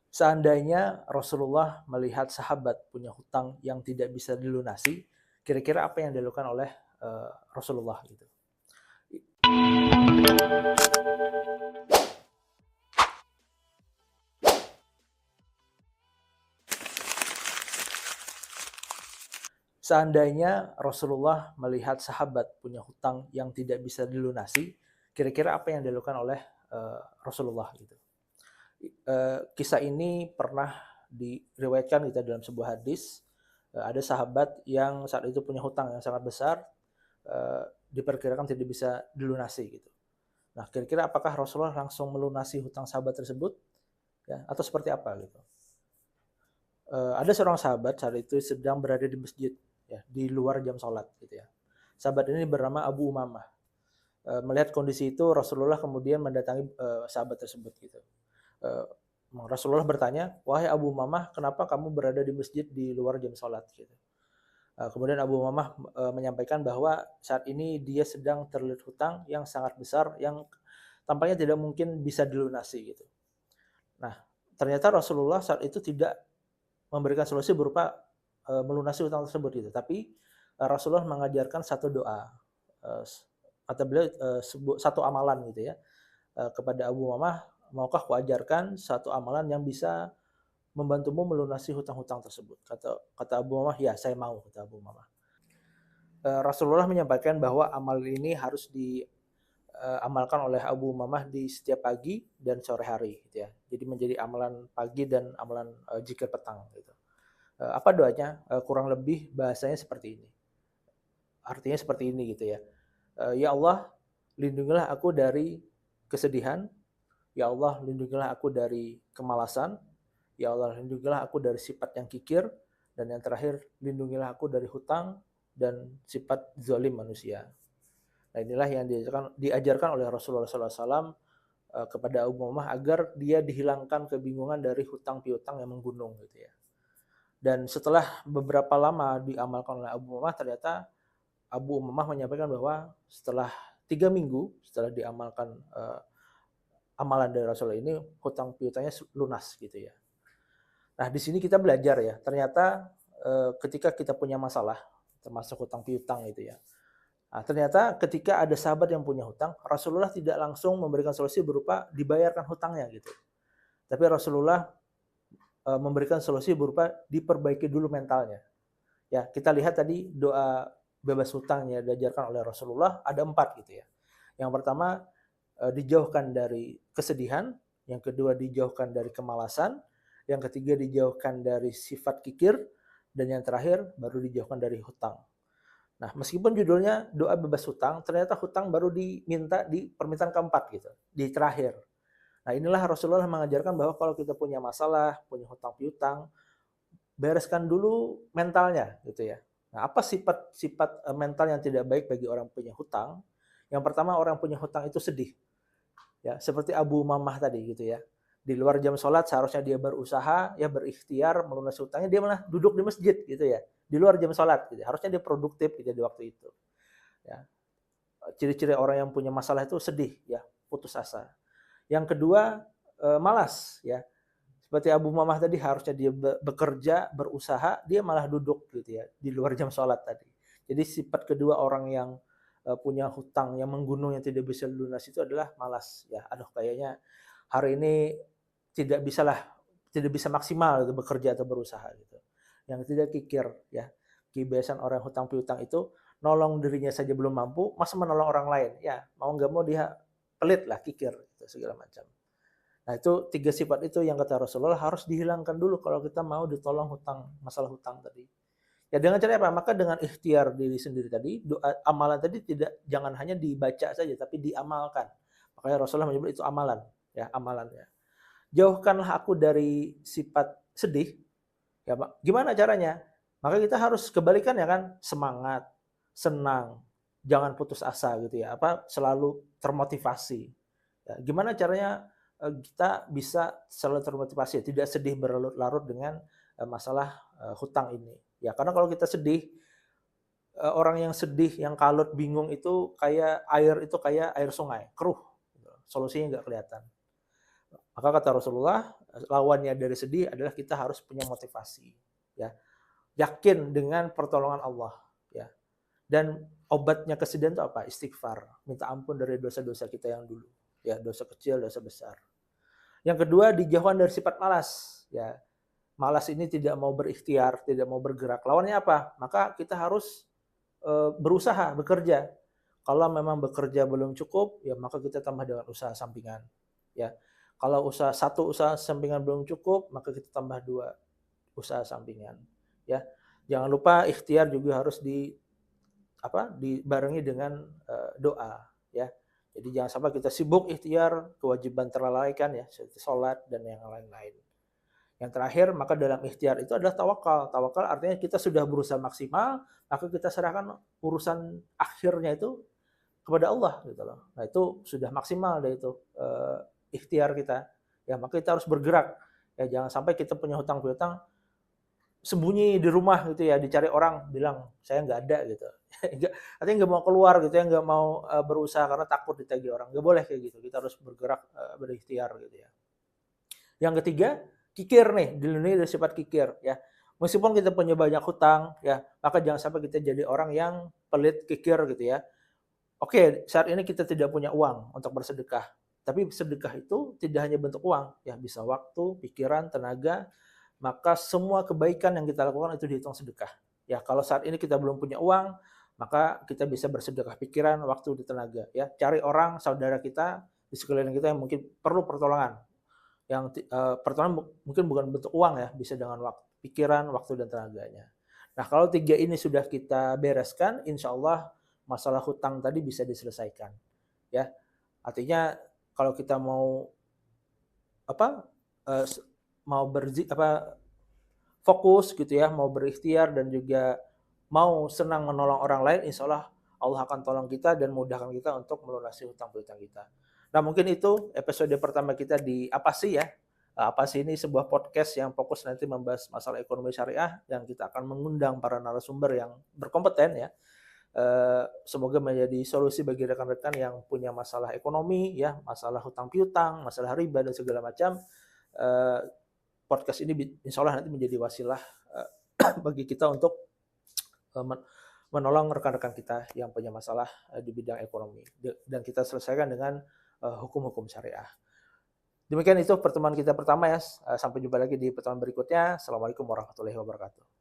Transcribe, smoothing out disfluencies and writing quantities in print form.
Seandainya Rasulullah melihat sahabat punya hutang yang tidak bisa dilunasi, kira-kira apa yang dilakukan oleh Rasulullah gitu? Seandainya Rasulullah melihat sahabat punya hutang yang tidak bisa dilunasi, kira-kira apa yang dilakukan oleh Rasulullah gitu? Kisah ini pernah diriwayatkan gitu dalam sebuah hadis. Ada sahabat yang saat itu punya hutang yang sangat besar, diperkirakan tidak bisa dilunasi gitu. Nah, kira-kira apakah Rasulullah langsung melunasi hutang sahabat tersebut, ya, atau seperti apa gitu? Ada seorang sahabat saat itu sedang berada di masjid, ya, di luar jam sholat gitu ya. Sahabat ini bernama Abu Umamah. Melihat kondisi itu, Rasulullah kemudian mendatangi sahabat tersebut gitu. Eh, Rasulullah bertanya, wahai Abu Umamah, kenapa kamu berada di masjid di luar jam sholat gitu? Kemudian Abu Umamah menyampaikan bahwa saat ini dia sedang terlilit hutang yang sangat besar yang tampaknya tidak mungkin bisa dilunasi gitu. Nah, ternyata Rasulullah saat itu tidak memberikan solusi berupa melunasi hutang tersebut gitu, tapi Rasulullah mengajarkan satu doa, kata beliau satu amalan gitu ya, kepada Abu Umamah, maukah kuajarkan satu amalan yang bisa membantumu melunasi hutang-hutang tersebut? Kata kata Abu Umamah, ya saya mau, kata Abu Umamah. Rasulullah menyampaikan bahwa amal ini harus diamalkan oleh Abu Umamah di setiap pagi dan sore hari gitu ya. Jadi menjadi amalan pagi dan amalan zikir petang gitu. Apa doanya? Kurang lebih bahasanya seperti ini. Artinya seperti ini gitu ya. Ya Allah, lindungilah aku dari kesedihan. Ya Allah, lindungilah aku dari kemalasan. Ya Allah, lindungilah aku dari sifat yang kikir. Dan yang terakhir, lindungilah aku dari hutang dan sifat zalim manusia. Nah, inilah yang diajarkan oleh Rasulullah SAW kepada Abu Umamah agar dia dihilangkan kebingungan dari hutang piutang yang menggunung gitu ya. Dan setelah beberapa lama diamalkan oleh Abu Umamah, ternyata Abu Umamah menyampaikan bahwa setelah 3 minggu setelah diamalkan amalan dari Rasulullah ini, hutang piutangnya lunas gitu ya. Nah, di sini kita belajar ya, ternyata ketika kita punya masalah, termasuk hutang piutang itu ya. Nah, ternyata ketika ada sahabat yang punya hutang, Rasulullah tidak langsung memberikan solusi berupa dibayarkan hutangnya gitu. Tapi Rasulullah memberikan solusi berupa diperbaiki dulu mentalnya. Ya, kita lihat tadi doa bebas hutang yang diajarkan oleh Rasulullah ada 4 gitu ya. Yang pertama dijauhkan dari kesedihan, yang kedua dijauhkan dari kemalasan, yang ketiga dijauhkan dari sifat kikir, dan yang terakhir baru dijauhkan dari hutang. Nah, meskipun judulnya doa bebas hutang, ternyata hutang baru diminta di permintaan keempat gitu, di terakhir. Nah, inilah Rasulullah mengajarkan bahwa kalau kita punya masalah, punya hutang piutang, bereskan dulu mentalnya gitu ya. Nah, apa sifat-sifat mental yang tidak baik bagi orang punya hutang? Yang pertama, orang punya hutang itu sedih. Ya, seperti Abu Mamah tadi gitu ya. Di luar jam sholat seharusnya dia berusaha, ya berikhtiar melunasi hutangnya, dia malah duduk di masjid gitu ya. Di luar jam sholat gitu. Harusnya dia produktif gitu di waktu itu. Ya. Ciri-ciri orang yang punya masalah itu sedih ya, putus asa. Yang kedua, malas ya. Seperti Abu Mamah tadi harusnya dia bekerja, berusaha, dia malah duduk gitu ya di luar jam sholat tadi. Jadi sifat kedua orang yang punya hutang yang menggunung yang tidak bisa dilunasi itu adalah malas ya. Aduh kayaknya hari ini tidak bisalah tidak bisa maksimal gitu bekerja atau berusaha gitu. Yang tidak kikir ya. Kebiasaan orang hutang piutang itu nolong dirinya saja belum mampu, masa menolong orang lain. Ya, mau nggak mau dia pelit lah, kikir gitu, segala macam. Nah, itu 3 sifat itu yang kata Rasulullah harus dihilangkan dulu kalau kita mau ditolong hutang, masalah hutang tadi. Ya dengan cara apa? Maka dengan ikhtiar diri sendiri tadi, doa amalan tadi jangan hanya dibaca saja tapi diamalkan. Makanya Rasulullah menyebut itu amalan, ya, amalannya. Jauhkanlah aku dari sifat sedih. Ya, Pak. Gimana caranya? Maka kita harus kebalikan ya kan, semangat, senang, jangan putus asa gitu ya. Apa selalu termotivasi. Ya, gimana caranya kita bisa selalu termotivasi, tidak sedih berlarut-larut dengan masalah hutang ini. Ya, karena kalau kita sedih, orang yang sedih, yang kalut, bingung itu kayak air sungai, keruh. Gitu. Solusinya nggak kelihatan. Maka kata Rasulullah, lawannya dari sedih adalah kita harus punya motivasi, ya. Yakin dengan pertolongan Allah, ya. Dan obatnya kesedihan itu apa? Istighfar, minta ampun dari dosa-dosa kita yang dulu, ya, dosa kecil, dosa besar. Yang kedua, dijauhkan dari sifat malas, ya. Malas ini tidak mau berikhtiar, tidak mau bergerak. Lawannya apa? Maka kita harus berusaha, bekerja. Kalau memang bekerja belum cukup, ya maka kita tambah dengan usaha sampingan, ya. Kalau satu usaha sampingan belum cukup, maka kita tambah dua usaha sampingan, ya. Jangan lupa ikhtiar juga harus dibarengi dengan doa, ya. Jadi jangan sampai kita sibuk ikhtiar, kewajiban terlalaikan, ya, seperti sholat dan yang lain-lain. Yang terakhir, maka dalam ikhtiar itu adalah tawakal. Tawakal artinya kita sudah berusaha maksimal, maka kita serahkan urusan akhirnya itu kepada Allah, gitu loh. Nah, itu sudah maksimal deh itu ikhtiar kita. Ya, maka kita harus bergerak. Ya, jangan sampai kita punya hutang piutang sembunyi di rumah gitu ya, dicari orang bilang saya nggak ada gitu. Artinya nggak mau keluar gitu ya, nggak mau berusaha karena takut ditagih orang. Nggak boleh kayak gitu. Kita harus bergerak, berikhtiar gitu ya. Yang ketiga, kikir nih, dilindungi dari sifat kikir, ya. Meskipun kita punya banyak hutang, ya, maka jangan sampai kita jadi orang yang pelit, kikir gitu ya. Oke, saat ini kita tidak punya uang untuk bersedekah, tapi sedekah itu tidak hanya bentuk uang, ya, bisa waktu, pikiran, tenaga, maka semua kebaikan yang kita lakukan itu dihitung sedekah. Ya, kalau saat ini kita belum punya uang, maka kita bisa bersedekah pikiran, waktu, dan tenaga, ya. Cari orang, saudara kita di sekeliling kita yang mungkin perlu pertolongan. Yang pertolongan mungkin bukan bentuk uang, ya, bisa dengan waktu, pikiran, waktu, dan tenaganya. Nah, kalau tiga ini sudah kita bereskan, insya Allah masalah hutang tadi bisa diselesaikan, ya. Artinya kalau kita mau eh, mau fokus gitu ya, mau berikhtiar dan juga mau senang menolong orang lain, insya Allah Allah akan tolong kita dan mudahkan kita untuk melunasi hutang piutang kita. Nah, mungkin itu episode pertama kita di Apa Sih, ya. Apa Sih ini sebuah podcast yang fokus nanti membahas masalah ekonomi syariah, yang kita akan mengundang para narasumber yang berkompeten, ya. Semoga menjadi solusi bagi rekan-rekan yang punya masalah ekonomi, ya, masalah hutang piutang, masalah riba dan segala macam. Podcast ini insya Allah nanti menjadi wasilah bagi kita untuk menolong rekan-rekan kita yang punya masalah di bidang ekonomi, dan kita selesaikan dengan hukum-hukum syariah. Demikian itu pertemuan kita pertama, ya. Sampai jumpa lagi di pertemuan berikutnya. Assalamualaikum warahmatullahi wabarakatuh.